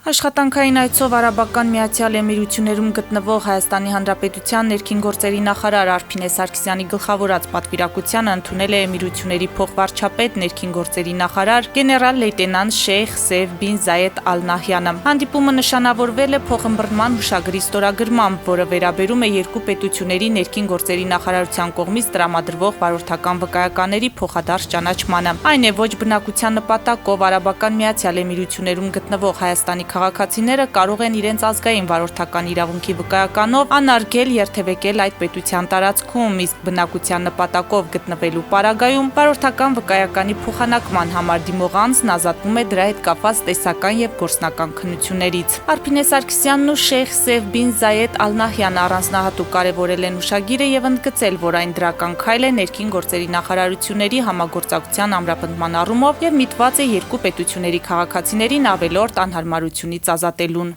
Աշխատանքային այցով Արաբական Միացյալ Էմիրություններում գտնվող Հայաստանի Հանրապետության ներքին գործերի նախարար Արփինե Սարգսյանի գլխավորած պատվիրակությանը ընդունել է Էմիրությունների փոխվարչապետ ներքին գործերի նախարար գեներալ լեյտենանտ Շեյխ Սեյֆ բին Զայեդ Ալ Նահյանը։ Հանդիպումը նշանավորվել է փոխըմբռնման հուշագրի ստորագրմամբ, որը վերաբերում է երկու պետությունների ներքին գործերի նախարարության կողմից տրամադրվող վարորդական վկայականների փոխադարձ ճանաչմանը։ Այն է, ոչ բնակության նպատակով Արաբական Միացյալ Էմիրություններում գտնվող Հայաստանի քաղաքացիները կարող են իրենց ազգային վարորդական իրավունքի վկայականով անարգել երթևեկել այդ պետության տարածքում, իսկ բնակության նպատակով գտնվելու պարագայում վարորդական վկայականի փոխանակման համար դիմող անձն ազատվում է դրա հետ կապված տեսական եւ գործնական քննություններից։ Արփինե Սարգսյանն ու Շեյխ Սեյֆ բին Զայեդ Ալ Նահյանը առանձնահատուկ կարևորել են հուշագիրը եւ ընդգծել, որ այն դրական քայլ է ներքին գործերի նախարարությունների համագործակցության ամրապնդման առումով եւ միտված է երկու պետությունների քաղաքացիներին ավելորդ անհարմարությունից ազատելուն։